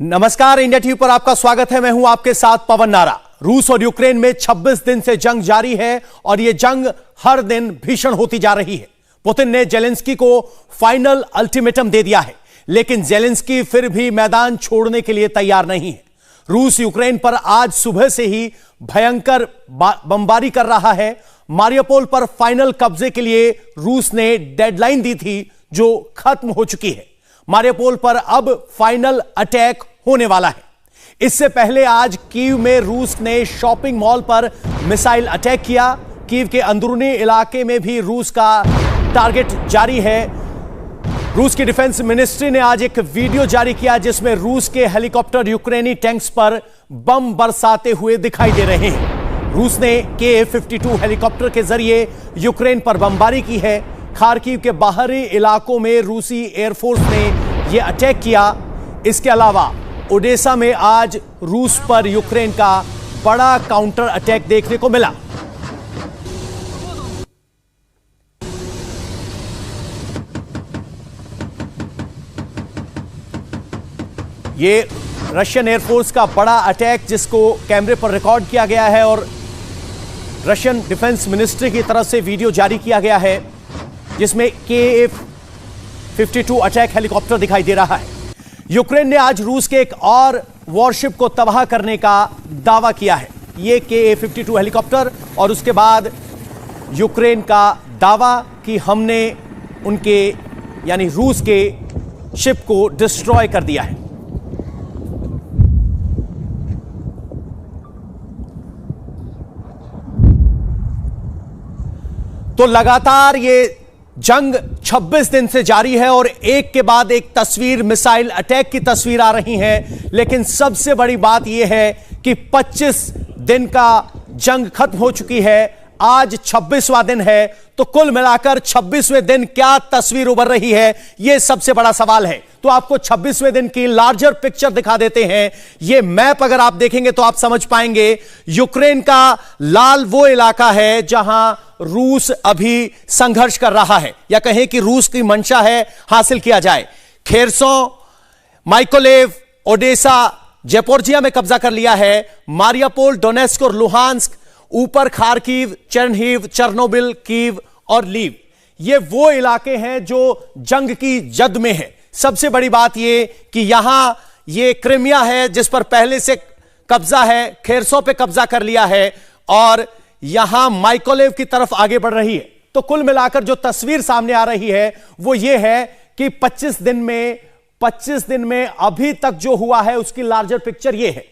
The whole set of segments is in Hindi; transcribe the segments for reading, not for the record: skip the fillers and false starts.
नमस्कार, इंडिया टीवी पर आपका स्वागत है। मैं हूं आपके साथ पवन नारा। रूस और यूक्रेन में 26 दिन से जंग जारी है और यह जंग हर दिन भीषण होती जा रही है। पुतिन ने जेलेंस्की को फाइनल अल्टीमेटम दे दिया है, लेकिन जेलेंस्की फिर भी मैदान छोड़ने के लिए तैयार नहीं है। रूस यूक्रेन पर आज सुबह से ही भयंकर बमबारी कर रहा है। मारियोपोल पर फाइनल कब्जे के लिए रूस ने डेडलाइन दी थी, जो खत्म हो चुकी है। मारियोपोल पर अब फाइनल अटैक होने वाला है। इससे पहले आज कीव में रूस ने शॉपिंग मॉल पर मिसाइल अटैक किया। कीव के अंदरूनी इलाके में भी रूस का टारगेट जारी है। रूस की डिफेंस मिनिस्ट्री ने आज एक वीडियो जारी किया जिसमें रूस के हेलीकॉप्टर यूक्रेनी टैंक्स पर बम बरसाते हुए दिखाई दे रहे हैं। रूस ने Ka-52 हेलीकॉप्टर के जरिए यूक्रेन पर बमबारी की है। खार्किव के बाहरी इलाकों में रूसी एयरफोर्स ने यह अटैक किया। इसके अलावा ओडेसा में आज रूस पर यूक्रेन का बड़ा काउंटर अटैक देखने को मिला। यह रशियन एयरफोर्स का बड़ा अटैक जिसको कैमरे पर रिकॉर्ड किया गया है और रशियन डिफेंस मिनिस्ट्री की तरफ से वीडियो जारी किया गया है जिसमें Ka-52 अटैक हेलीकॉप्टर दिखाई दे रहा है। यूक्रेन ने आज रूस के एक और वॉरशिप को तबाह करने का दावा किया है। यह Ka-52 हेलीकॉप्टर और उसके बाद यूक्रेन का दावा कि हमने उनके यानी रूस के शिप को डिस्ट्रॉय कर दिया है। तो लगातार ये जंग 26 दिन से जारी है और एक के बाद एक तस्वीर, मिसाइल अटैक की तस्वीर आ रही है। लेकिन सबसे बड़ी बात यह है कि 25 दिन का जंग खत्म हो चुकी है। आज 26वां दिन है, तो कुल मिलाकर 26वें दिन क्या तस्वीर उभर रही है, यह सबसे बड़ा सवाल है। तो आपको 26वें दिन की लार्जर पिक्चर दिखा देते हैं। यह मैप अगर आप देखेंगे तो आप समझ पाएंगे। यूक्रेन का लाल वो इलाका है जहां रूस अभी संघर्ष कर रहा है, या कहें कि रूस की मंशा है हासिल किया जाए। खेरसों, माइकोलेव, ओडेसा, जेपोर्जिया में कब्जा कर लिया है। मारियोपोल, डोनेस्क और लुहांस्क, ऊपर खार्किव, चेर्निहिव, चेर्नोबिल, कीव और लीव, ये वो इलाके हैं जो जंग की जद में है। सबसे बड़ी बात ये कि यहां ये क्रिमिया है जिस पर पहले से कब्जा है, खेरसों पे कब्जा कर लिया है और यहां माइकोलेव की तरफ आगे बढ़ रही है। तो कुल मिलाकर जो तस्वीर सामने आ रही है वो ये है कि 25 दिन में अभी तक जो हुआ है उसकी लार्जर पिक्चर ये है।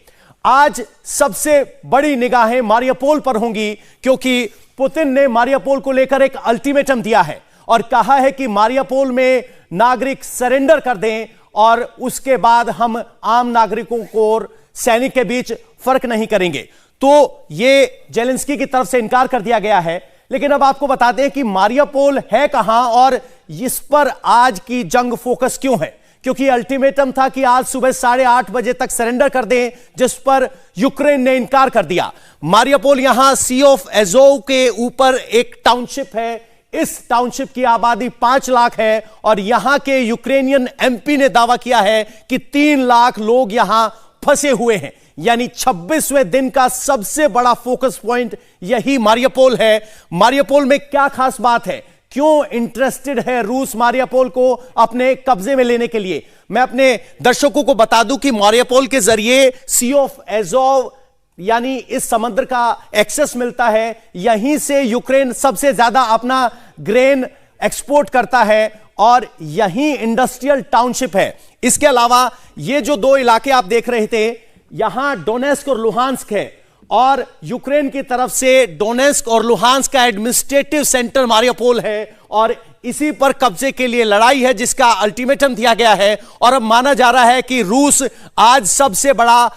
आज सबसे बड़ी निगाहें मारियोपोल पर होंगी क्योंकि पुतिन ने मारियोपोल को लेकर एक अल्टीमेटम दिया है और कहा है कि मारियोपोल में नागरिक सरेंडर कर दें और उसके बाद हम आम नागरिकों को और सैनिक के बीच फर्क नहीं करेंगे। तो यह जेलेंस्की की तरफ से इनकार कर दिया गया है। लेकिन अब आपको बता दें कि मारियोपोल है कहां और इस पर आज की जंग फोकस क्यों है, क्योंकि अल्टीमेटम था कि आज सुबह 8:30 बजे तक सरेंडर कर दें, जिस पर यूक्रेन ने इनकार कर दिया। मारियोपोल यहां सी ऑफ एजोव के ऊपर एक टाउनशिप है। इस टाउनशिप की आबादी 5 लाख है और यहां के यूक्रेनियन एमपी ने दावा किया है कि 3 लाख लोग यहां फंसे हुए हैं। यानी 26वें दिन का सबसे बड़ा फोकस पॉइंट यही मारियोपोल है। मारियोपोल में क्या खास बात है, क्यों इंटरेस्टेड है रूस मारियोपोल को अपने कब्जे में लेने के लिए? मैं अपने दर्शकों को बता दूं कि मारियोपोल के जरिए सी ऑफ एजोव यानी इस समुद्र का एक्सेस मिलता है। यहीं से यूक्रेन सबसे ज्यादा अपना ग्रेन एक्सपोर्ट करता है और यहीं इंडस्ट्रियल टाउनशिप है। इसके अलावा ये जो 2 इलाके आप देख रहे थे, यहां डोनेस्क और लुहांस्क है और यूक्रेन की तरफ से डोनेस्क और लुहांस्क का एडमिनिस्ट्रेटिव सेंटर मारियोपोल है और इसी पर कब्जे के लिए लड़ाई है जिसका अल्टीमेटम दिया गया है। और अब माना जा रहा है कि रूस आज सबसे बड़ा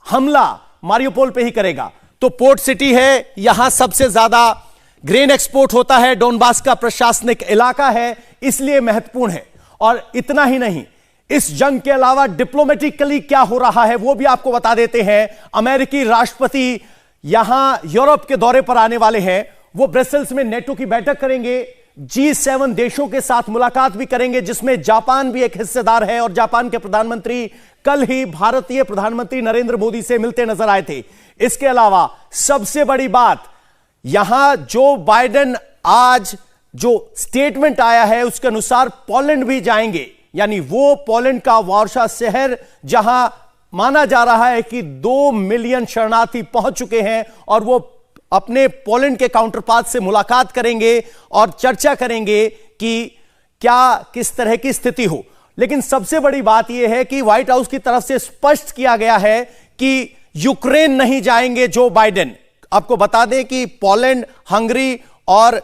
हमला मारियोपोल पे ही करेगा। तो पोर्ट सिटी है, यहां सबसे ज्यादा ग्रेन एक्सपोर्ट होता है, डोनबास का प्रशासनिक इलाका है, इसलिए महत्वपूर्ण है। और इतना ही नहीं, इस जंग के अलावा डिप्लोमेटिकली क्या हो रहा है वो भी आपको बता देते हैं। अमेरिकी राष्ट्रपति यहां यूरोप के दौरे पर आने वाले हैं। वो ब्रसेल्स में नेटो की बैठक करेंगे। G7 देशों के साथ मुलाकात भी करेंगे, जिसमें जापान भी एक हिस्सेदार है। और जापान के प्रधानमंत्री कल ही भारतीय प्रधानमंत्री नरेंद्र मोदी से मिलते नजर आए थे। इसके अलावा सबसे बड़ी बात, यहां जो बाइडेन आज जो स्टेटमेंट आया है उसके अनुसार पोलैंड भी जाएंगे, यानी वो पोलैंड का वार्सा शहर जहां माना जा रहा है कि 2 मिलियन शरणार्थी पहुंच चुके हैं, और वो अपने पोलैंड के काउंटरपार्ट से मुलाकात करेंगे और चर्चा करेंगे कि क्या किस तरह की स्थिति हो। लेकिन सबसे बड़ी बात यह है कि व्हाइट हाउस की तरफ से स्पष्ट किया गया है कि यूक्रेन नहीं जाएंगे जो बाइडेन। आपको बता दें कि पोलैंड, हंगरी और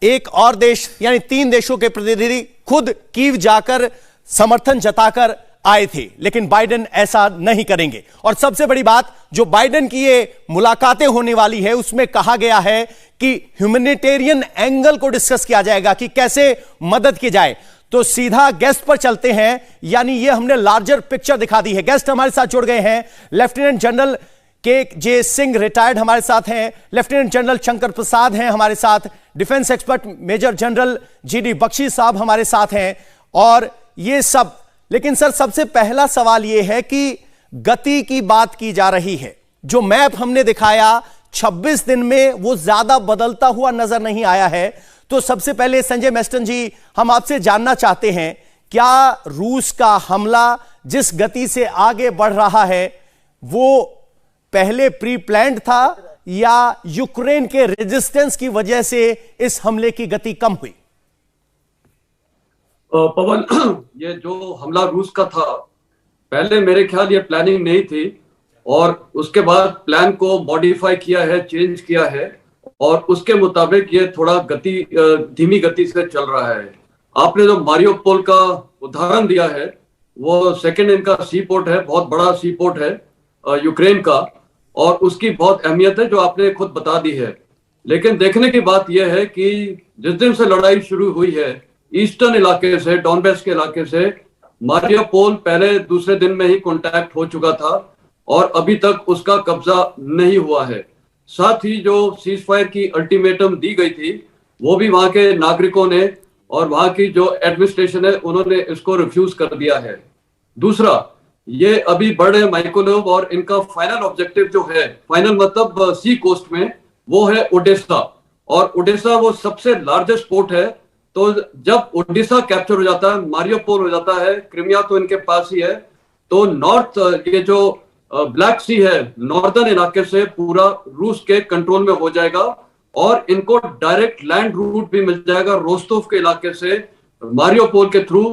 एक और देश, यानी 3 देशों के प्रतिनिधि खुद कीव जाकर समर्थन जताकर आए थे, लेकिन बाइडेन ऐसा नहीं करेंगे। और सबसे बड़ी बात, जो बाइडेन की ये मुलाकातें होने वाली है उसमें कहा गया है कि ह्यूमैनिटेरियन एंगल को डिस्कस किया जाएगा कि कैसे मदद की जाए। तो सीधा गेस्ट पर चलते हैं, यानी ये हमने लार्जर पिक्चर दिखा दी है। गेस्ट हमारे साथ जुड़ गए हैं, लेफ्टिनेंट जनरल के जे सिंह रिटायर्ड हमारे साथ हैं, लेफ्टिनेंट जनरल शंकर प्रसाद हैं हमारे साथ, defence expert major general GD Bakshi साहब हमारे साथ हैं, और ये सब। लेकिन सर, सबसे पहला सवाल यह है कि गति की बात की जा रही है। जो मैप हमने दिखाया 26 दिन में वो ज्यादा बदलता हुआ नजर नहीं आया है। तो सबसे पहले संजय मेस्टन जी, हम आपसे जानना चाहते हैं, क्या रूस का हमला जिस गति से आगे बढ़ रहा है वो पहले प्री प्लान्ड था, या यूक्रेन के रेजिस्टेंस की वजह से इस हमले की गति कम हुई? पवन, ये जो हमला रूस का था, पहले मेरे ख्याल ये प्लानिंग नहीं थी, और उसके बाद प्लान को मॉडिफाई किया है, चेंज किया है, और उसके मुताबिक ये थोड़ा धीमी गति से चल रहा है। आपने जो मारियोपोल का उदाहरण दिया है, वो सेकंड इनका सी पोर्ट है, बहुत बड़ा सी पोर्ट है यूक्रेन का, और उसकी बहुत अहमियत है जो आपने खुद बता दी है। लेकिन देखने की बात यह है कि जिस दिन से लड़ाई शुरू हुई है, ईस्टर्न इलाके से, डॉनबैस के इलाके से, मारियोपोल पहले दूसरे दिन में ही कांटेक्ट हो चुका था, और अभी तक उसका कब्जा नहीं हुआ है। साथ ही जो सीज फायर की अल्टीमेटम दी गई थी, वो भी वहां के नागरिकों ने और वहां की जो एडमिनिस्ट्रेशन है उन्होंने इसको रिफ्यूज कर दिया है। दूसरा, ये अभी बढ़ रहे माइकोलेव, और इनका फाइनल ऑब्जेक्टिव जो है, फाइनल मतलब सी कोस्ट में, वो है ओडेसा, और ओडेसा वो सबसे लार्जेस्ट पोर्ट है। तो जब ओडिशा कैप्चर हो जाता है, मारियोपोल हो जाता है, क्रिमिया तो इनके पास ही है, तो नॉर्थ ये जो ब्लैक सी है, नॉर्दर्न इलाके से पूरा रूस के कंट्रोल में हो जाएगा, और इनको डायरेक्ट लैंड रूट भी मिल जाएगा रोस्तोव के इलाके से मारियोपोल के थ्रू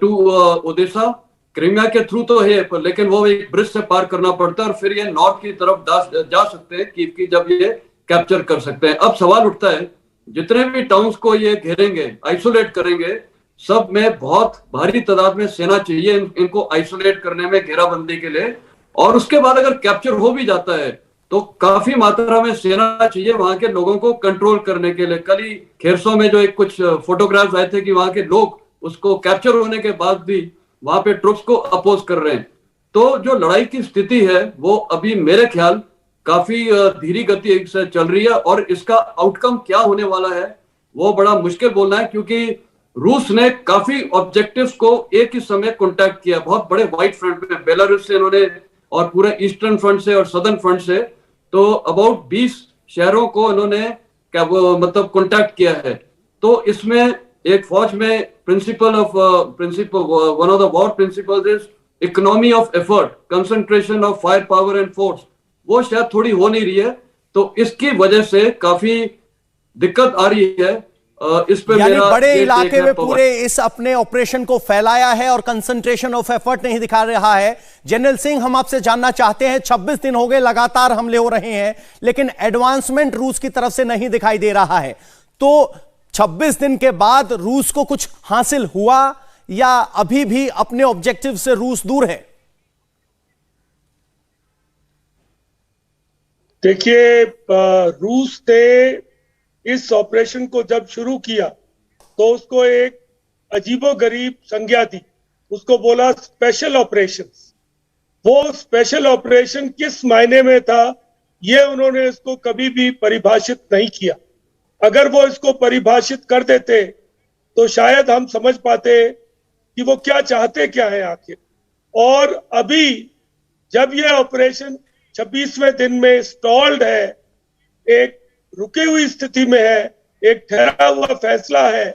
टू ओडेसा। क्रिमिया के थ्रू तो है, लेकिन वो एक ब्रिज से पार करना पड़ता है, और फिर ये नॉर्थ की तरफ जा सकते हैं कीव की, जब ये कैप्चर कर सकते हैं। अब सवाल उठता है, जितने भी टाउन्स को ये घेरेंगे, आइसोलेट करेंगे, सब में बहुत भारी तादाद में सेना चाहिए इनको आइसोलेट करने में, घेराबंदी के लिए। और उसके बाद अगर कैप्चर हो भी जाता है तो काफी मात्रा में सेना चाहिए वहां के लोगों को कंट्रोल करने के लिए। कल ही खेरसो में जो एक कुछ फोटोग्राफ्स आए थे कि वहां के लोग उसको कैप्चर होने के बाद भी वहां पे ट्रुप्स को अपोज कर रहे हैं। तो जो लड़ाई की स्थिति है वो अभी मेरे ख्याल काफी धीमी गति से चल रही है, और इसका आउटकम क्या होने वाला है वो बड़ा मुश्किल बोलना है, क्योंकि रूस ने काफी ऑब्जेक्टिव्स को एक ही समय कॉन्टैक्ट किया, बहुत बड़े वाइट फ्रंट में, बेलारूस से इन्होंने, और पूरे ईस्टर्न फ्रंट से और सदर्न फ्रंट से, तो अबाउट 20 शहरों को इन्होंने क्या मतलब कॉन्टैक्ट किया है। तो इसमें एक फौज में principle one of the war principles is economy of effort, concentration of fire power and force, वो शायद थोड़ी हो नहीं रही है। तो इसकी वजह से काफी दिक्कत आ रही है। इस पे यानी बड़े इलाके में पूरे इस अपने ऑपरेशन को फैलाया है और कंसंट्रेशन ऑफ एफर्ट नहीं दिखा रहा है। जनरल सिंह, हम आपसे जानना चाहते हैं, 26 दिन हो गए लगातार हमले हो रहे हैं, लेकिन एडवांसमेंट रूस की तरफ से नहीं दिखाई दे रहा है। तो 26 दिन के बाद रूस को कुछ हासिल हुआ, या अभी भी अपने ऑब्जेक्टिव से रूस दूर है? देखिए, रूस ने इस ऑपरेशन को जब शुरू किया तो उसको एक अजीबोगरीब संज्ञा दी, उसको बोला स्पेशल ऑपरेशंस। वो स्पेशल ऑपरेशन किस मायने में था ये उन्होंने इसको कभी भी परिभाषित नहीं किया। अगर वो इसको परिभाषित कर देते तो शायद हम समझ पाते कि वो क्या चाहते क्या है आखिर। और अभी जब ये ऑपरेशन 26वें दिन में स्टॉल्ड है, एक रुकी हुई स्थिति में है, एक ठहरा हुआ फैसला है,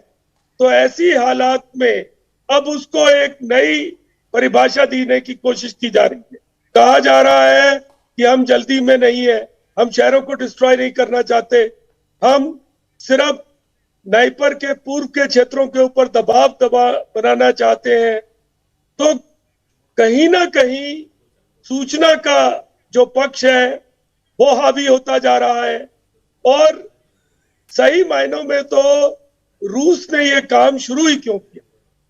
तो ऐसी हालात में अब उसको एक नई परिभाषा देने की कोशिश की जा रही है। कहा जा रहा है कि हम जल्दी में नहीं है, हम शहरों को डिस्ट्रॉय नहीं करना चाहते, हम सिर्फ नाइपर के पूर्व के क्षेत्रों के ऊपर दबाव बनाना चाहते हैं। तो कहीं ना कहीं सूचना का जो पक्ष है वो हावी होता जा रहा है। और सही मायनों में तो रूस ने ये काम शुरू ही क्यों किया,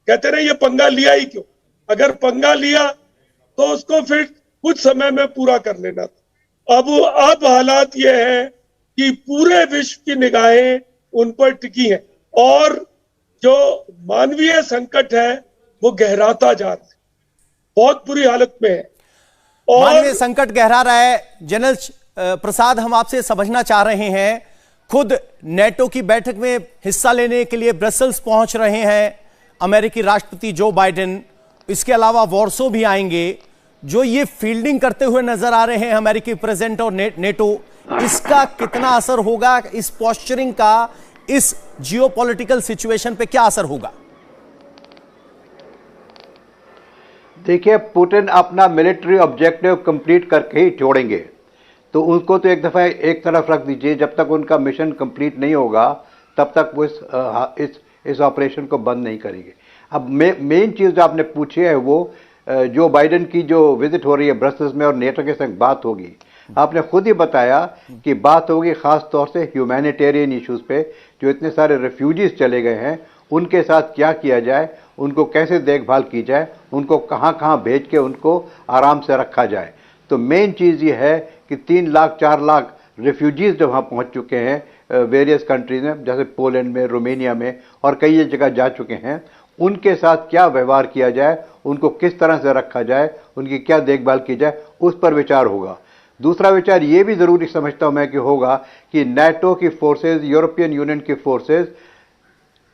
कहते रहे ये पंगा लिया ही क्यों। अगर पंगा लिया तो उसको फिर कुछ समय में पूरा कर लेना था। अब हालात ये है कि पूरे विश्व की निगाहें उन पर टिकी हैं और जो मानवीय संकट है वो गहराता जा रहा है, बहुत बुरी हालत में है। और मानवीय संकट गहरा रहा है। जनरल प्रसाद, हम आपसे समझना चाह रहे हैं, खुद नेटो की बैठक में हिस्सा लेने के लिए ब्रसेल्स पहुंच रहे हैं अमेरिकी राष्ट्रपति जो बाइडेन, इसके अलावा वॉर्सो भी आएंगे। जो ये फील्डिंग करते हुए नजर आ रहे हैं अमेरिकी प्रेसिडेंट और नेटो, इसका कितना असर होगा, इस पोस्चरिंग का इस जियोपॉलिटिकल सिचुएशन पे क्या असर होगा? देखिए, पुतिन अपना मिलिट्री ऑब्जेक्टिव कंप्लीट करके ही छोड़ेंगे, तो उनको तो एक दफ़ा एक तरफ रख दीजिए। जब तक उनका मिशन कंप्लीट नहीं होगा तब तक वो इस ऑपरेशन को बंद नहीं करेंगे। अब मेन चीज़ जो आपने पूछी है वो जो बाइडेन की जो विजिट हो रही है ब्रसेल्स में और नेटो के संग बात होगी, आपने खुद ही बताया कि बात होगी ख़ास तौर से ह्यूमैनिटेरियन इश्यूज़ पे। जो इतने सारे रेफ्यूजीज चले गए हैं उनके साथ क्या किया जाए, उनको कैसे देखभाल की जाए, उनको कहाँ कहाँ भेज के उनको आराम से रखा जाए। तो मेन चीज़ ये है कि 3 लाख 4 लाख रेफ्यूजीज जो वहाँ पहुँच चुके हैं वेरियस कंट्रीज में, जैसे पोलैंड में, रोमेनिया में और कई जगह जा चुके हैं, उनके साथ क्या व्यवहार किया जाए, उनको किस तरह से रखा जाए, उनकी क्या देखभाल की जाए, उस पर विचार होगा। दूसरा विचार ये भी ज़रूरी समझता हूँ मैं कि होगा कि नाटो की फोर्सेस, यूरोपियन यूनियन की फोर्सेस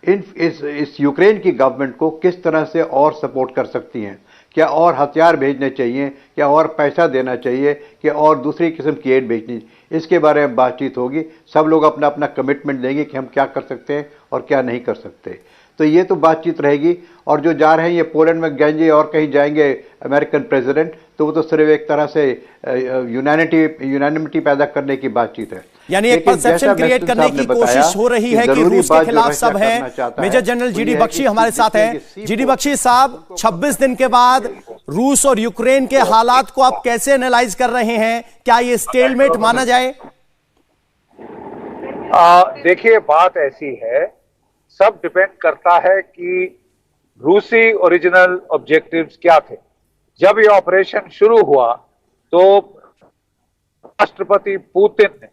इस यूक्रेन की गवर्नमेंट को किस तरह से और सपोर्ट कर सकती हैं। क्या और हथियार भेजने चाहिए, क्या और पैसा देना चाहिए, क्या और दूसरी किस्म की एड भेजनी, इसके बारे में बातचीत होगी। सब लोग अपना अपना कमिटमेंट देंगे कि हम क्या कर सकते हैं और क्या नहीं कर सकते। तो ये तो बातचीत रहेगी। और जो जा रहे हैं ये पोलैंड में जाएंगे और कहीं जाएंगे अमेरिकन प्रेसिडेंट, तो वो तो सिर्फ एक तरह से यूनानिमिटी पैदा करने की बातचीत है। यानी एक परसेप्शन क्रिएट करने की कोशिश हो रही है कि रूस के खिलाफ सब हैं। मेजर जनरल जीडी बख्शी हमारे साथ हैं। जीडी बख्शी साहब, 26 दिन के बाद रूस और यूक्रेन के हालात को आप कैसे एनालाइज कर रहे हैं? क्या ये स्टेलमेट माना जाए? देखिए, बात ऐसी है, सब डिपेंड करता है कि रूसी ओरिजिनल ऑब्जेक्टिव्स क्या थे। जब ये ऑपरेशन शुरू हुआ तो राष्ट्रपति पुतिन ने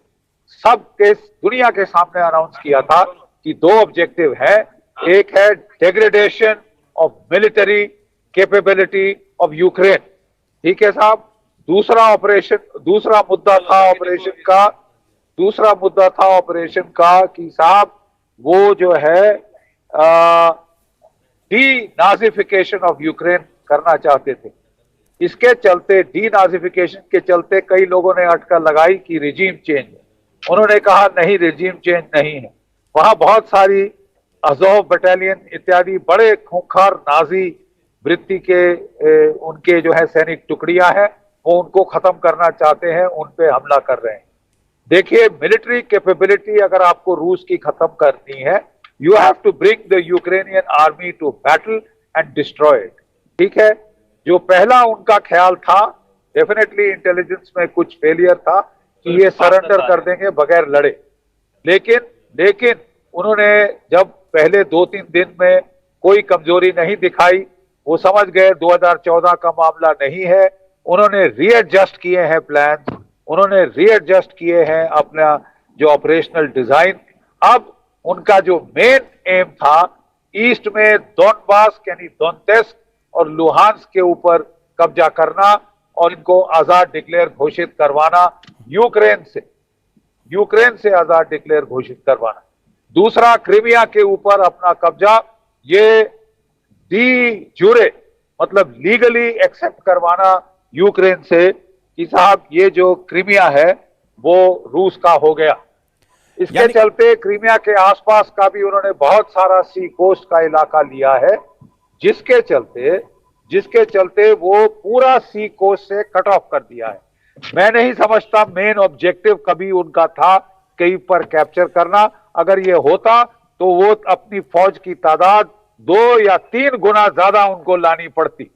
सबके दुनिया के सामने अनाउंस किया था कि 2 ऑब्जेक्टिव है। एक है degradation of military capability of Ukraine, ठीक है साहब। दूसरा मुद्दा था ऑपरेशन का कि साहब वो जो है डीनाजिफिकेशन ऑफ यूक्रेन करना चाहते थे। इसके चलते, डीनाजिफिकेशन के चलते कई लोगों ने अटकल लगाई कि रिजीम चेंज है। उन्होंने कहा नहीं, रिजीम चेंज नहीं है। वहां बहुत सारी अज़ोव बटालियन इत्यादि बड़े खूंखार नाजी वृत्ति के उनके जो है सैनिक टुकड़ियां हैं, वो उनको खत्म करना चाहते हैं, उन पे हमला कर रहे हैं। देखिए, मिलिट्री कैपेबिलिटी अगर आपको रूस की खत्म करनी है, you have to bring the Ukrainian army to battle and destroy it, ठीक है। जो पहला उनका ख्याल था, डेफिनेटली इंटेलिजेंस में कुछ फेलियर था कि ये सरेंडर कर देंगे बगैर लड़े। लेकिन उन्होंने जब पहले 2-3 दिन में कोई कमजोरी नहीं दिखाई, वो समझ गए 2014 का मामला नहीं है। उन्होंने रीएडजस्ट किए हैं प्लान, उन्होंने रीएडजस्ट किए हैं अपना जो ऑपरेशनल डिजाइन। अब उनका जो मेन एम था ईस्ट में डोनबास यानी डोनेत्स्क और लुहांस्क के ऊपर कब्जा करना और इनको आजाद डिक्लेयर घोषित करवाना, यूक्रेन से आजाद डिक्लेयर घोषित करवाना। दूसरा, क्रीमिया के ऊपर अपना कब्जा, ये डी जूरे मतलब लीगली एक्सेप्ट करवाना यूक्रेन से कि साहब ये जो क्रीमिया है वो रूस का हो गया। इसके चलते क्रीमिया के आसपास का भी उन्होंने बहुत सारा सी कोस्ट का इलाका लिया है, जिसके चलते वो पूरा सी कोस्ट से कट ऑफ कर दिया है। मैं नहीं समझता मेन ऑब्जेक्टिव कभी उनका था कहीं पर कैप्चर करना। अगर ये होता तो वो अपनी फौज की तादाद 2 या 3 गुना ज्यादा उनको लानी पड़ती।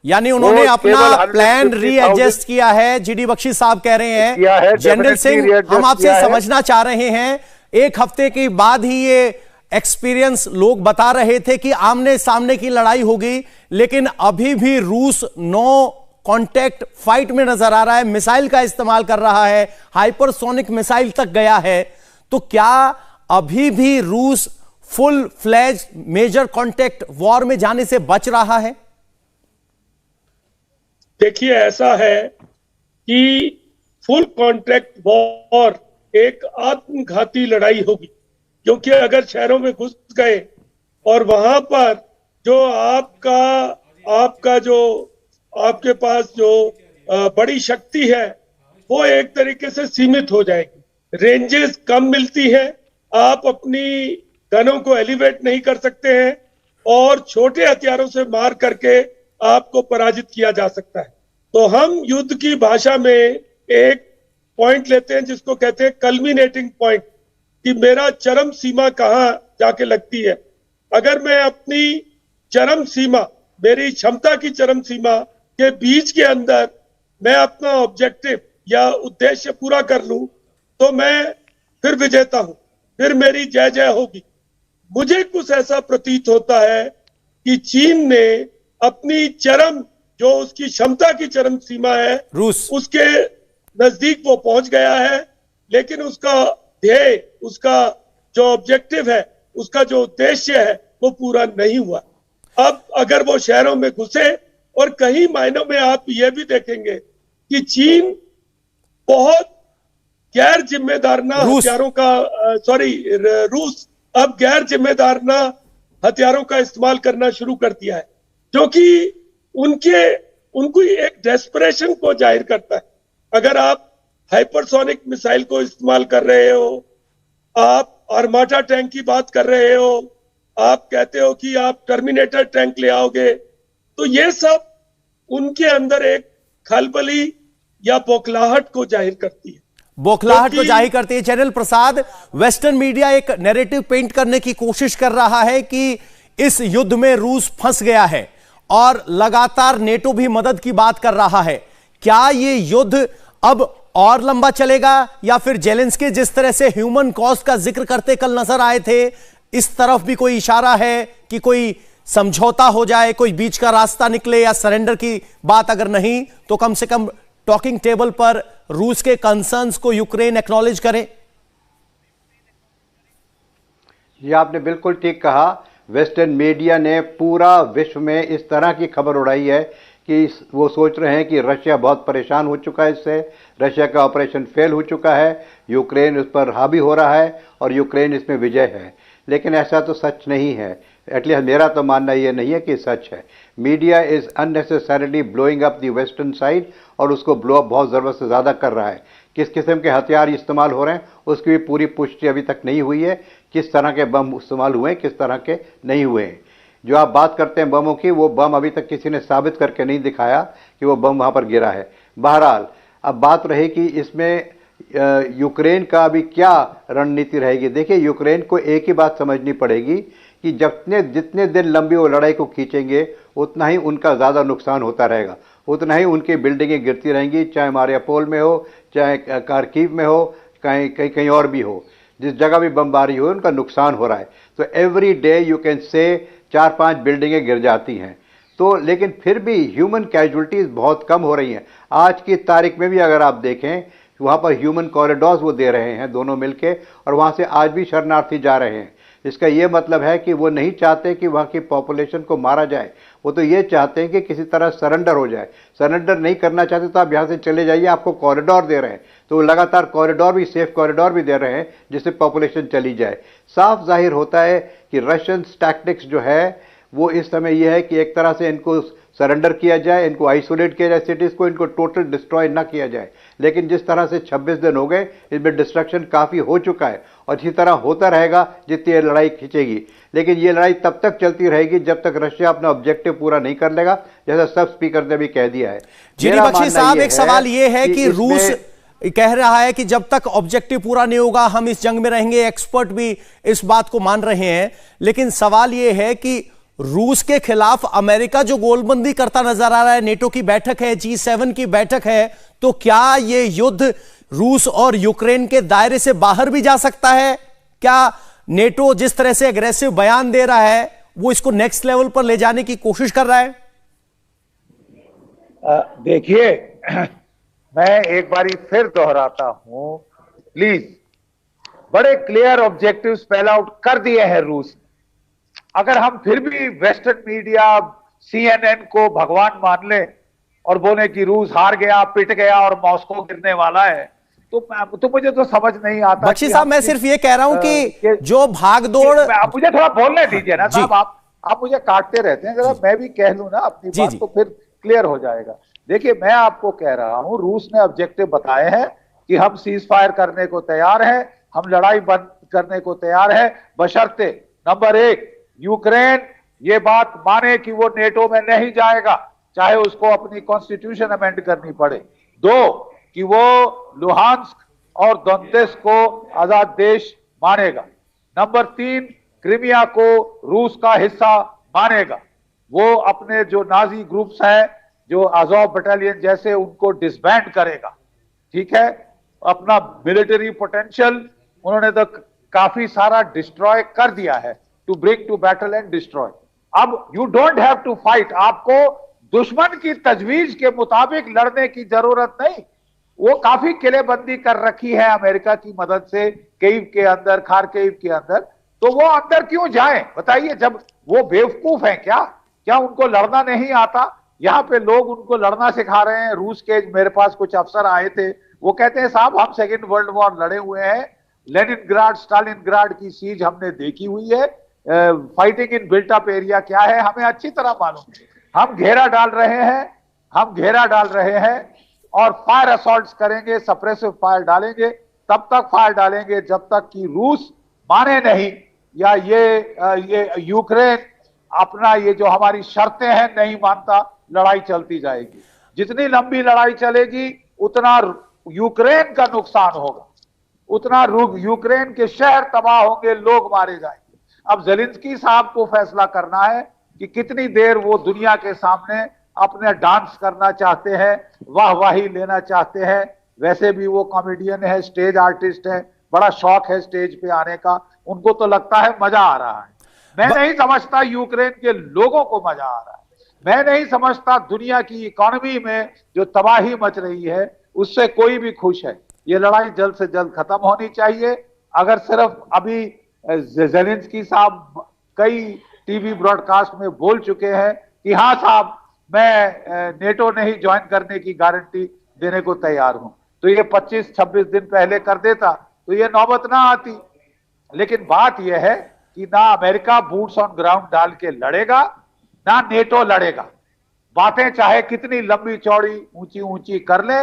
यानी उन्होंने अपना प्लान रीएडजस्ट किया है। जीडी बख्शी साहब कह रहे हैं। जनरल सिंह, हम आपसे समझना चाह रहे हैं, एक हफ्ते के बाद ही ये एक्सपीरियंस लोग बता रहे थे कि आमने सामने की लड़ाई होगी, लेकिन अभी भी रूस नो कांटेक्ट फाइट में नजर आ रहा है, मिसाइल का इस्तेमाल कर रहा है, हाइपरसोनिक मिसाइल तक गया है। तो क्या अभी भी रूस full fledged major contact war में जाने से बच रहा है? देखिए, ऐसा है कि फुल कॉन्ट्रैक्ट वॉर एक आत्मघाती लड़ाई होगी, क्योंकि अगर शहरों में घुस गए और वहां पर जो आपका जो आपके पास जो बड़ी शक्ति है वो एक तरीके से सीमित हो जाएगी। रेंजेस कम मिलती है, आप अपनी गनों को एलिवेट नहीं कर सकते हैं और छोटे हथियारों से मार करके आपको पराजित किया जा सकता है। तो हम युद्ध की भाषा में एक पॉइंट लेते हैं जिसको कहते हैं कल्मिनेटिंग पॉइंट, कि मेरा चरम सीमा कहां जाके लगती है। अगर मैं अपनी चरम सीमा, मेरी क्षमता की चरम सीमा के बीच के अंदर मैं अपना ऑब्जेक्टिव या उद्देश्य पूरा कर लूं तो मैं फिर विजेता हूं, फिर मेरी जय जय होगी। मुझे कुछ ऐसा प्रतीत होता है कि चीन ने अपनी चरम, जो उसकी क्षमता की चरम सीमा है, रूस, उसके नजदीक वो पहुंच गया है, लेकिन उसका ध्येय, उसका जो ऑब्जेक्टिव है, उसका जो उद्देश्य है वो पूरा नहीं हुआ। अब अगर वो शहरों में घुसे, और कई मायनों में आप ये भी देखेंगे कि चीन बहुत गैर जिम्मेदाराना हथियारों का रूस अब गैर जिम्मेदाराना हथियारों का इस्तेमाल करना शुरू कर दिया है, जो कि उनको एक डेस्परेशन को जाहिर करता है। अगर आप हाइपरसोनिक मिसाइल को इस्तेमाल कर रहे हो, आप आर्माटा टैंक की बात कर रहे हो, आप कहते हो कि आप टर्मिनेटर टैंक ले आओगे, तो ये सब उनके अंदर एक खलबली या बौखलाहट को जाहिर करती है। बौखलाहट को जाहिर करती है। जनरल प्रसाद, वेस्टर्न मीडिया एक नैरेटिव पेंट करने की कोशिश कर रहा है कि इस युद्ध में रूस फंस गया है और लगातार नेटो भी मदद की बात कर रहा है। क्या ये युद्ध अब और लंबा चलेगा, या फिर जेलेंस्की जिस तरह से ह्यूमन कॉस्ट का जिक्र करते कल नजर आए थे, इस तरफ भी कोई इशारा है कि कोई समझौता हो जाए, कोई बीच का रास्ता निकले, या सरेंडर की बात अगर नहीं तो कम से कम टॉकिंग टेबल पर रूस के कंसर्न्स को यूक्रेन एक्नॉलेज करे? ये आपने बिल्कुल ठीक कहा। वेस्टर्न मीडिया ने पूरा विश्व में इस तरह की खबर उड़ाई है कि वो सोच रहे हैं कि रशिया बहुत परेशान हो चुका है इससे, रशिया का ऑपरेशन फेल हो चुका है, यूक्रेन उस पर हावी हो रहा है और यूक्रेन इसमें विजय है। लेकिन ऐसा तो सच नहीं है। एटलीस्ट मेरा तो मानना ये नहीं है कि सच है। Media is unnecessarily blowing up the western side, और उसको ब्लो अप बहुत ज़रूरत से ज़्यादा कर रहा है। किस किस्म के हथियार इस्तेमाल हो रहे हैं उसकी भी पूरी पुष्टि अभी तक नहीं हुई है। किस तरह के बम इस्तेमाल हुए हैं, किस तरह के नहीं हुए हैं। जो आप बात करते हैं बमों की, वो बम अभी तक किसी ने साबित करके नहीं दिखाया कि वो बम वहाँ पर गिरा है। बहरहाल अब बात रही कि इसमें यूक्रेन का अभी क्या रणनीति रहेगी। देखिए, यूक्रेन को एक ही बात समझनी पड़ेगी कि जितने दिन लंबी वो लड़ाई को खींचेंगे उतना ही उनका ज़्यादा नुकसान होता रहेगा, उतना ही उनकी बिल्डिंगें गिरती रहेंगी, चाहे मारियापोल में हो, चाहे खार्किव में हो, कहीं और भी हो। जिस जगह भी बमबारी हो उनका नुकसान हो रहा है। तो every day you can say 4-5 बिल्डिंगें गिर जाती हैं। तो लेकिन फिर भी ह्यूमन कैजुअलिटीज़ बहुत कम हो रही हैं। आज की तारीख में भी अगर आप देखें, वहाँ पर ह्यूमन कॉरिडोर्स वो दे रहे हैं दोनों मिलके, और वहाँ से आज भी शरणार्थी जा रहे हैं। इसका ये मतलब है कि वो नहीं चाहते कि वहाँ की पॉपुलेशन को मारा जाए, वो तो ये चाहते हैं कि किसी तरह सरेंडर हो जाए। सरेंडर नहीं करना चाहते तो आप यहाँ से चले जाइए, आपको कॉरिडोर दे रहे हैं, तो वो लगातार कॉरिडोर भी, सेफ कॉरिडोर भी दे रहे हैं जिससे पॉपुलेशन चली जाए। साफ जाहिर होता है कि रशियन टैक्टिक्स जो है वो इस समय ये है कि एक तरह से इनको सरेंडर किया जाए, इनको आइसोलेट किया जाए सिटीज को, इनको टोटल डिस्ट्रॉय ना किया जाए। लेकिन जिस तरह से 26 दिन हो गए, इसमें डिस्ट्रक्शन काफ़ी हो चुका है और इसी तरह होता रहेगा जितनी ये लड़ाई खींचेगी। लेकिन ये लड़ाई तब तक चलती रहेगी जब तक रशिया अपना ऑब्जेक्टिव पूरा नहीं कर लेगा, जैसा सब स्पीकर ने भी कह दिया है। जीडी बख्शी साहब, एक सवाल ये है कि रूस कह रहा है कि जब तक ऑब्जेक्टिव पूरा नहीं होगा हम इस जंग में रहेंगे, एक्सपर्ट भी इस बात को मान रहे हैं। लेकिन सवाल ये है कि रूस के खिलाफ अमेरिका जो गोलबंदी करता नजर आ रहा है, नेटो की बैठक है, G7 की बैठक है, तो क्या ये युद्ध रूस और यूक्रेन के दायरे से बाहर भी जा सकता है? क्या नेटो जिस तरह से एग्रेसिव बयान दे रहा है वो इसको नेक्स्ट लेवल पर ले जाने की कोशिश कर रहा है? देखिए, मैं एक बारी फिर दोहराता हूं, प्लीज, बड़े क्लियर ऑब्जेक्टिव स्पेल आउट कर दिए हैं रूस। अगर हम फिर भी वेस्टर्न मीडिया, CNN को भगवान मान ले और बोले कि रूस हार गया, पिट गया और मॉस्को गिरने वाला है, तो मुझे तो समझ नहीं आता। बख्शी साहब, मैं सिर्फ ये कह रहा हूं कि जो भागदौड़, आप मुझे थोड़ा बोलने दीजिए ना साहब, आप मुझे काटते रहते हैं, जरा मैं भी कह लूं ना अपनी बात, तो फिर क्लियर हो जाएगा। देखिए, मैं आपको कह रहा हूं, रूस ने ऑब्जेक्टिव बताए हैं कि हम सीज फायर करने को तैयार है, हम लड़ाई बंद करने को तैयार है, बशर्ते नंबर 1 यूक्रेन ये बात माने कि वो नेटो में नहीं जाएगा, चाहे उसको अपनी कॉन्स्टिट्यूशन अमेंड करनी पड़े। 2 कि वो लुहांस्क और दोनेत्स्क को आजाद देश मानेगा। नंबर 3 क्रीमिया को रूस का हिस्सा मानेगा। वो अपने जो नाजी ग्रुप्स हैं, जो अज़ोव बटालियन जैसे, उनको डिसबैंड करेगा। ठीक है, अपना मिलिट्री पोटेंशियल उन्होंने तो काफी सारा डिस्ट्रॉय कर दिया है, to bring to battle and destroy. अब you don't have to fight, आपको दुश्मन की तजवीज के मुताबिक लड़ने की जरूरत नहीं। वो काफी किलेबंदी कर रखी है अमेरिका की मदद से, कीव के अंदर, खारकीव के अंदर, तो वो अंदर क्यों जाएं? बताइए, जब वो बेवकूफ हैं क्या उनको लड़ना नहीं आता? यहाँ पे लोग उनको लड़ना सिखा रहे हैं। रूस के मेरे पास कुछ अफसर आए थे, वो कहते हैं साहब हम सेकेंड वर्ल्ड वॉर लड़े हुए हैं, लेनिनग्राड, स्टालिनग्राड की सीज हमने देखी हुई है, fighting in built up area क्या है हमें अच्छी तरह मालूम है। हम घेरा डाल रहे हैं और फायर असॉल्ट्स करेंगे, सप्रेसिव फायर डालेंगे, तब तक फायर डालेंगे जब तक कि रूस माने नहीं, या ये यूक्रेन अपना ये जो हमारी शर्तें हैं नहीं मानता, लड़ाई चलती जाएगी। जितनी लंबी लड़ाई चलेगी उतना यूक्रेन का नुकसान होगा, उतना यूक्रेन के शहर तबाह होंगे, लोग मारे जाएंगे। अब ज़ेलेंस्की साहब को फैसला करना है कि कितनी देर वो दुनिया के सामने अपने डांस करना चाहते हैं, वाहवाही लेना चाहते हैं। वैसे भी वो कॉमेडियन है, स्टेज आर्टिस्ट है, बड़ा शौक है स्टेज पे आने का, उनको तो लगता है मजा आ रहा है। मैं नहीं समझता यूक्रेन के लोगों को मजा आ रहा है, मैं नहीं समझता दुनिया की इकोनॉमी में जो तबाही मच रही है उससे कोई भी खुश है। ये लड़ाई जल्द से जल्द खत्म होनी चाहिए। अगर सिर्फ अभी ज़ेलेंस्की साहब कई टीवी ब्रॉडकास्ट में बोल चुके हैं कि हाँ साहब मैं नेटो नहीं ज्वाइन करने की गारंटी देने को तैयार हूं, तो ये 25-26 दिन पहले कर देता तो ये नौबत ना आती। लेकिन बात यह है कि ना अमेरिका बूट्स ऑन ग्राउंड डाल के लड़ेगा, ना नेटो लड़ेगा। बातें चाहे कितनी लंबी चौड़ी ऊंची ऊंची कर ले,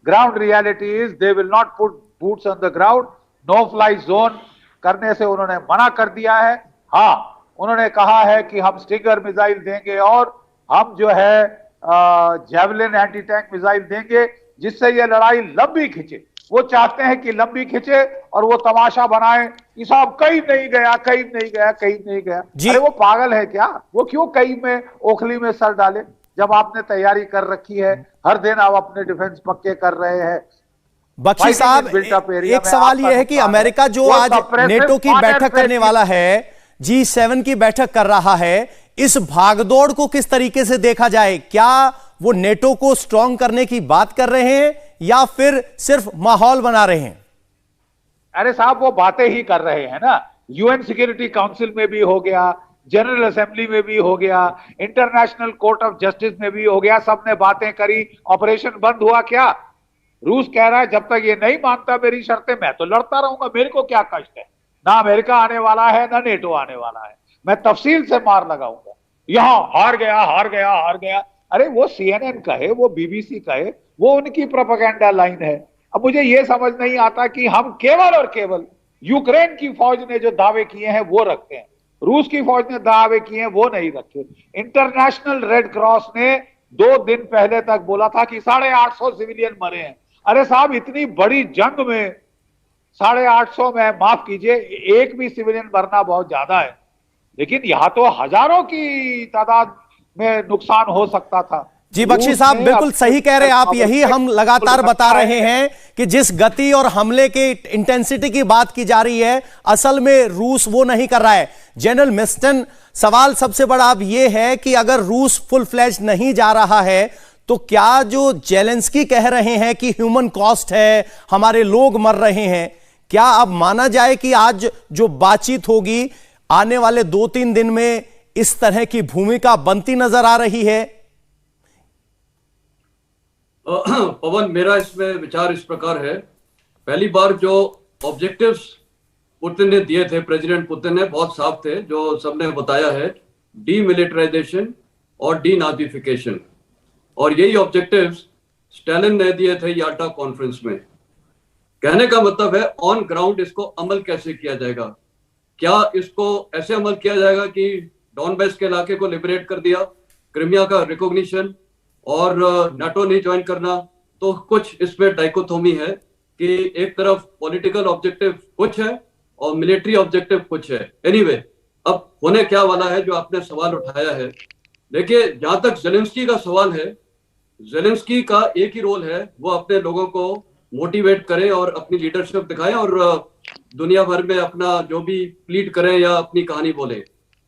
ground reality is they will not put boots on the ground. No fly zone करने से उन्होंने मना कर दिया है। हाँ, उन्होंने कहा है कि हम स्टिंगर मिसाइल देंगे और हम जो है जेवलिन एंटी टैंक मिसाइल देंगे, जिससे ये लड़ाई लंबी खिंचे। वो चाहते हैं कि लंबी खिंचे और वो तमाशा बनाए कि साहब कहीं नहीं गया, कहीं नहीं गया, कहीं नहीं गया। अरे वो पागल है क्या? वो क्यों कहीं में ओखली में सर डाले जब आपने तैयारी कर रखी है? हर दिन आप अपने डिफेंस पक्के कर रहे हैं। बख्शी साहब, एक सवाल यह है कि अमेरिका जो आज नेटो की बैठक करने वाला है, G7 की बैठक कर रहा है, इस भागदौड़ को किस तरीके से देखा जाए? क्या वो नेटो को स्ट्रांग करने की बात कर रहे हैं या फिर सिर्फ माहौल बना रहे हैं? अरे साहब वो बातें ही कर रहे हैं ना, यूएन सिक्योरिटी काउंसिल में भी हो गया, जनरल असेंबली में भी हो गया, इंटरनेशनल कोर्ट ऑफ जस्टिस में भी हो गया, सबने बातें करी, ऑपरेशन बंद हुआ क्या? रूस कह रहा है जब तक ये नहीं मानता मेरी शर्तें मैं तो लड़ता रहूंगा, मेरे को क्या कष्ट है, ना अमेरिका आने वाला है ना नेटो आने वाला है, मैं तफसील से मार लगाऊंगा, यहां हार गया हार गया हार गया। अरे वो सीएनएन कहे, वो बीबीसी कहे, वो उनकी प्रोपेगेंडा लाइन है। अब मुझे ये समझ नहीं आता कि हम केवल और केवल यूक्रेन की फौज ने जो दावे किए हैं वो रखते हैं, रूस की फौज ने दावे किए हैं वो नहीं रखे। इंटरनेशनल रेड क्रॉस ने 2 दिन पहले तक बोला था कि 850 सिविलियन मरे हैं। अरे साहब, इतनी बड़ी जंग में 850 में, माफ कीजिए, एक भी सिविलियन मरना बहुत ज्यादा है, लेकिन यहां तो हजारों की तादाद में नुकसान हो सकता था। जी बख्शी साहब, बिल्कुल सही कह रहे हैं आप। यही हम लगातार बता रहे हैं कि जिस गति और हमले के इंटेंसिटी की बात की जा रही है, असल में रूस वो नहीं कर रहा है। जनरल मिस्टन, सवाल सबसे बड़ा अब ये है कि अगर रूस फुल फ्लैश नहीं जा रहा है तो क्या जो जेलेंस्की कह रहे हैं कि ह्यूमन कॉस्ट है, हमारे लोग मर रहे हैं, क्या अब माना जाए कि आज जो बातचीत होगी आने वाले 2-3 दिन में इस तरह की भूमिका बनती नजर आ रही है? पवन, मेरा इसमें विचार इस प्रकार है। पहली बार जो ऑब्जेक्टिव्स पुतिन ने दिए थे, प्रेसिडेंट पुतिन ने, बहुत साफ थे, जो सबने बताया है, डीमिलिटराइजेशन और डीनाजिफिकेशन, और यही ऑब्जेक्टिव्स स्टालिन ने दिए थे याल्टा कॉन्फ्रेंस में। कहने का मतलब है ऑन ग्राउंड इसको अमल कैसे किया जाएगा। क्या इसको ऐसे अमल किया जाएगा कि डॉनबैस के इलाके को लिबरेट कर दिया, क्रिमिया का रिकॉग्निशन और नाटो नहीं ज्वाइन करना, तो कुछ इसमें डाइकोटोमी है कि एक तरफ पॉलिटिकल ऑब्जेक्टिव कुछ है और मिलिट्री ऑब्जेक्टिव कुछ है। एनीवे, अब होने क्या वाला है जो आपने सवाल उठाया है, देखिए, जहां तक जेलेंस्की का सवाल है, जेलेंस्की का एक ही रोल है, वो अपने लोगों को मोटिवेट करें और अपनी लीडरशिप दिखाएं और दुनिया भर में अपना जो भी प्लीड करें या अपनी कहानी बोले।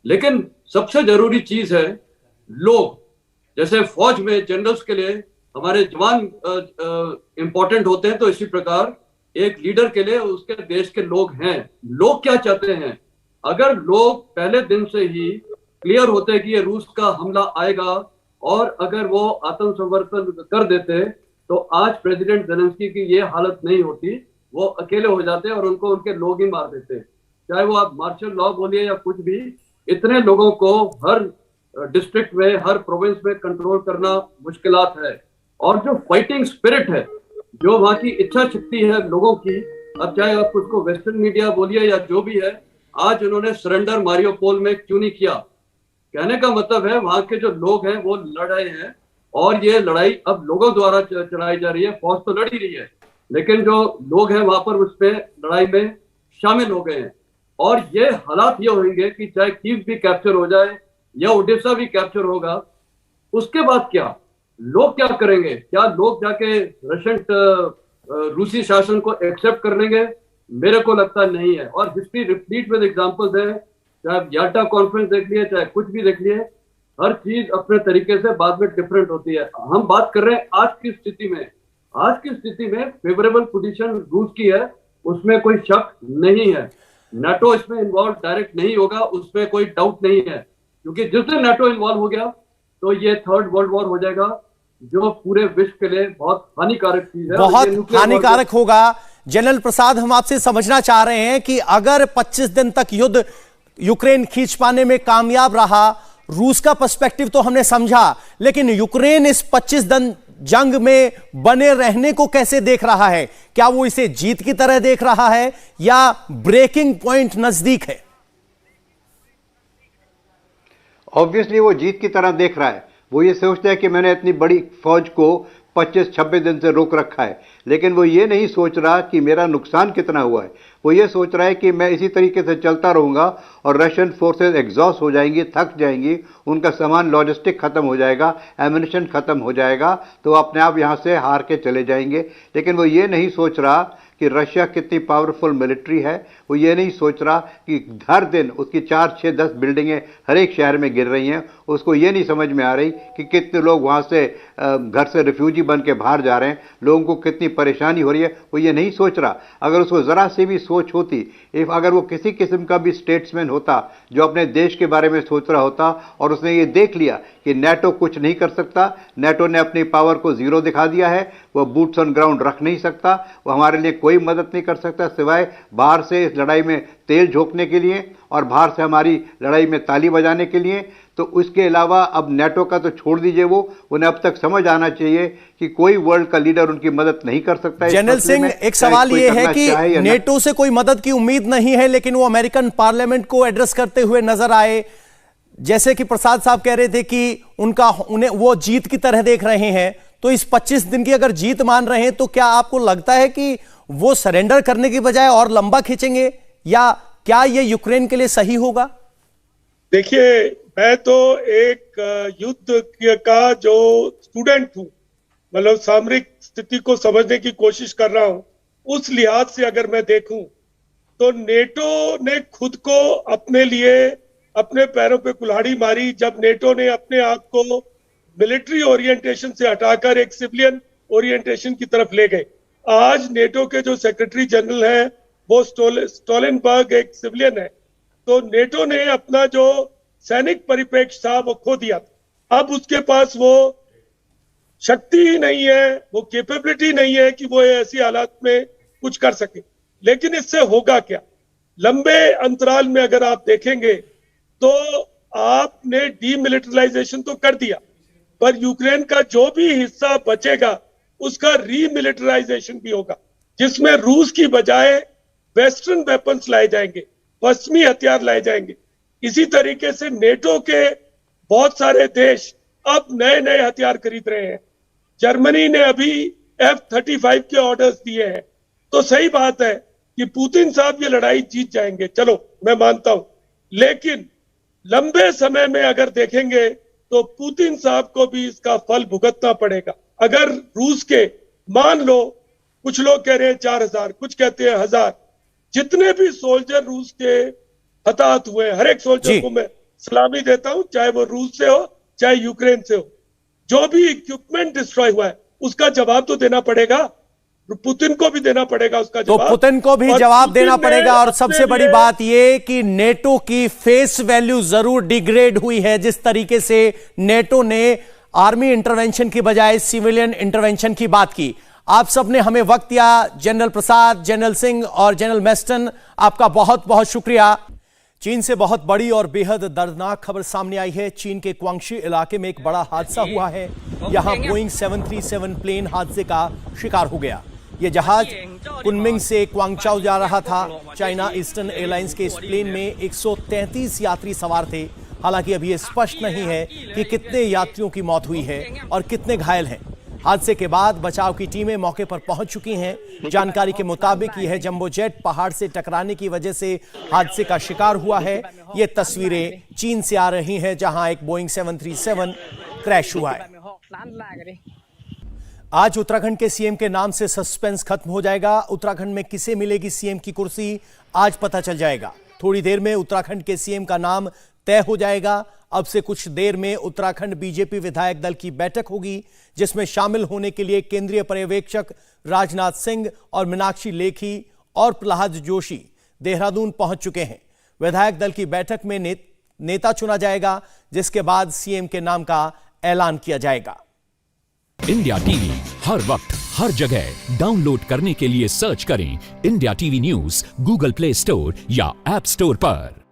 लेकिन सबसे जरूरी चीज है लोग। जैसे फौज में जनरल्स के लिए हमारे जवान इंपॉर्टेंट होते हैं, तो इसी प्रकार एक लीडर के लिए उसके देश के लोग हैं। लोग क्या चाहते हैं? अगर लोग पहले दिन से ही क्लियर होते कि ये रूस का हमला आएगा और अगर वो आत्मसमर्पण कर देते तो आज प्रेसिडेंट जेलेंस्की की ये हालत नहीं होती, वो अकेले हो जाते और उनको उनके लोग ही मार देते। चाहे वो आप मार्शल लॉ बोलिए या कुछ भी, इतने लोगों को हर डिस्ट्रिक्ट में, हर प्रोविंस में कंट्रोल करना मुश्किलात है। और जो फाइटिंग स्पिरिट है, जो वहां की इच्छा शक्ति है लोगों की, अब चाहे आप उसको वेस्टर्न मीडिया बोलिए या जो भी है, आज उन्होंने सरेंडर मारियोपोल में क्यों नहीं किया? कहने का मतलब है वहां के जो लोग हैं वो लड़ रहे हैं और ये लड़ाई अब लोगों द्वारा चलाई जा रही है। फौज तो लड़ ही रही है, लेकिन जो लोग हैं वहां पर उसमें लड़ाई में शामिल हो गए हैं। और ये हालात ये होंगे कि चाहे कीव भी कैप्चर हो जाए या ओडिशा भी कैप्चर होगा, उसके बाद क्या लोग क्या करेंगे? क्या लोग जाके रशियन रूसी शासन को एक्सेप्ट कर लेंगे? मेरे को लगता नहीं है। और हिस्ट्री रिपीट विद एग्जांपल्स है, चाहे आप याल्टा कॉन्फ्रेंस देख लिए, चाहे कुछ भी देख लिए, हर चीज अपने तरीके से बाद में डिफरेंट होती है। हम बात कर रहे हैं आज की स्थिति में। आज की स्थिति में फेवरेबल पोजीशन रूस की है, उसमें कोई शक नहीं है। नाटो इसमें इन्वॉल्व डायरेक्ट नहीं होगा, उसमें कोई डाउट नहीं है, क्योंकि जिस दिन नाटो इन्वॉल्व हो गया तो ये थर्ड वर्ल्ड वॉर हो जाएगा, जो पूरे विश्व के लिए बहुत हानिकारक चीज है, बहुत हानिकारक होगा। जनरल प्रसाद, हम आपसे समझना चाह रहे हैं कि अगर 25 दिन तक युद्ध यूक्रेन खींच पाने में कामयाब रहा, रूस का पर्सपेक्टिव तो हमने समझा, लेकिन यूक्रेन इस 25 दिन जंग में बने रहने को कैसे देख रहा है? क्या वो इसे जीत की तरह देख रहा है या ब्रेकिंग पॉइंट नजदीक है? ऑब्वियसली वो जीत की तरह देख रहा है। वो ये सोचता है कि मैंने इतनी बड़ी फौज को 25-26 दिन से रोक रखा है, लेकिन वो ये नहीं सोच रहा कि मेरा नुकसान कितना हुआ है। वो ये सोच रहा है कि मैं इसी तरीके से चलता रहूंगा और रशियन फोर्सेस एग्जॉस्ट हो जाएंगी, थक जाएंगी, उनका सामान लॉजिस्टिक खत्म हो जाएगा, एम्युनिशन खत्म हो जाएगा, तो अपने आप यहाँ से हार के चले जाएंगे। लेकिन वो ये नहीं सोच रहा कि रशिया कितनी पावरफुल मिलिट्री है। वो ये नहीं सोच रहा कि हर दिन उसकी 4, 6, 10 बिल्डिंगें हर एक शहर में गिर रही हैं, उसको ये नहीं समझ में आ रही कि कितने लोग वहाँ से घर से रिफ्यूजी बन के बाहर जा रहे हैं, लोगों को कितनी परेशानी हो रही है, वो ये नहीं सोच रहा। अगर उसको ज़रा सी भी सोच होती, अगर वो किसी किस्म का भी स्टेट्समैन होता जो अपने देश के बारे में सोच रहा होता और उसने ये देख लिया कि नेटो कुछ नहीं कर सकता, नेटो ने अपनी पावर को जीरो दिखा दिया है, वो बूट्स ऑन ग्राउंड रख नहीं सकता, वो हमारे लिए कोई मदद नहीं कर सकता सिवाय बाहर से इस लड़ाई में तेल झोंकने के लिए और बाहर से हमारी लड़ाई में ताली बजाने के लिए, तो उसके अलावा अब नेटो का तो छोड़ दीजिए, वो उन्हें अब तक समझ आना चाहिए कि कोई वर्ल्ड का लीडर उनकी मदद नहीं कर सकता। जनरल सिंह, एक सवाल ये है कि नेटो से कोई मदद की उम्मीद नहीं है, लेकिन वो अमेरिकन पार्लियामेंट को एड्रेस करते हुए नजर आए। जैसे कि प्रसाद साहब कह रहे थे कि उन्हें वो जीत की तरह देख रहे हैं, तो इस 25 दिन की अगर जीत मान रहे हैं तो क्या आपको लगता है कि वो सरेंडर करने की बजाय और लंबा खींचेंगे, या क्या ये यूक्रेन के लिए सही होगा? देखिए, मैं तो एक युद्ध का जो स्टूडेंट हूं, मतलब सामरिक स्थिति को समझने की कोशिश कर रहा हूं, उस लिहाज से अगर मैं देखूं तो नेटो ने खुद को अपने लिए अपने पैरों पे कुल्हाड़ी मारी जब नेटो ने अपने आप को मिलिट्री ओरिएंटेशन से हटाकर एक सिविलियन ओरिएंटेशन की तरफ ले गए। आज नेटो के जो सेक्रेटरी जनरल हैं वो स्टोलनबर्ग एक सिविलियन है, तो नेटो ने अपना जो सैनिक परिप्रेक्ष्य था वो खो दिया था। अब उसके पास वो शक्ति ही नहीं है, वो कैपेबिलिटी नहीं है कि वो ऐसी हालात में कुछ कर सके। लेकिन इससे होगा क्या? लंबे अंतराल में अगर आप देखेंगे तो आपने डीमिलिटराइजेशन तो कर दिया, पर यूक्रेन का जो भी हिस्सा बचेगा उसका रीमिलिटराइजेशन भी होगा, जिसमें रूस की बजाय वेस्टर्न वेपन्स लाए जाएंगे, पश्चिमी हथियार लाए जाएंगे। इसी तरीके से नेटो के बहुत सारे देश अब नए नए हथियार खरीद रहे हैं। जर्मनी ने अभी F-35 के ऑर्डर्स दिए हैं। तो सही बात है कि पुतिन साहब ये लड़ाई जीत जाएंगे, चलो मैं मानता हूं, लेकिन लंबे समय में अगर देखेंगे तो पुतिन साहब को भी इसका फल भुगतना पड़ेगा। अगर रूस के, मान लो कुछ लोग कह रहे हैं 4000, कुछ कहते हैं 1000, जितने भी सोल्जर रूस के हताहत हुए, हर एक सोल्जर को मैं सलामी देता हूं, चाहे वो रूस से हो चाहे यूक्रेन से हो। जो भी इक्विपमेंट डिस्ट्रॉय हुआ है उसका जवाब तो देना पड़ेगा, पुतिन को भी देना पड़ेगा उसका जवाब। तो पुतिन को भी जवाब देना पड़ेगा। और सबसे बड़ी बात यह कि नेटो की फेस वैल्यू जरूर डिग्रेड हुई है। जिस तरीके से नेटो ने आर्मी इंटरवेंशन की बजाय सिविलियन इंटरवेंशन की बात की। आप सबने हमें वक्त दिया, जनरल प्रसाद, जनरल सिंह और जनरल मेस्टन, आपका बहुत बहुत शुक्रिया। चीन से बहुत बड़ी और बेहद दर्दनाक खबर सामने आई है। चीन के क्वांगशी इलाके में एक बड़ा हादसा हुआ है। यहां बोइंग 737 प्लेन हादसे का शिकार हो गया। यह जहाज कुनमिंग से क्वांगचाओ जा रहा था। चाइना ईस्टर्न एयरलाइंस के इस प्लेन में 133 यात्री सवार थे। हालांकि अभी यह स्पष्ट नहीं है कि कितने यात्रियों की मौत हुई है और कितने घायल हैं। हादसे के बाद बचाव की टीमें मौके पर पहुंच चुकी हैं। जानकारी के मुताबिक यह जंबो जेट पहाड़ से टकराने की वजह से हादसे का शिकार हुआ है। ये तस्वीरें चीन से आ रही हैं, जहां एक बोइंग 737 क्रैश हुआ है। आज उत्तराखंड के सीएम के नाम से सस्पेंस खत्म हो जाएगा। उत्तराखंड में किसे मिलेगी सीएम की कुर्सी, आज पता चल जाएगा। थोड़ी देर में उत्तराखंड के सीएम का नाम तय हो जाएगा। अब से कुछ देर में उत्तराखंड बीजेपी विधायक दल की बैठक होगी, जिसमें शामिल होने के लिए केंद्रीय पर्यवेक्षक राजनाथ सिंह और मीनाक्षी लेखी और प्रहलाद जोशी देहरादून पहुंच चुके हैं। विधायक दल की बैठक में नेता चुना जाएगा, जिसके बाद सीएम के नाम का ऐलान किया जाएगा। इंडिया टीवी हर वक्त हर जगह डाउनलोड करने के लिए सर्च करें India TV news Google play store या ऐप स्टोर पर।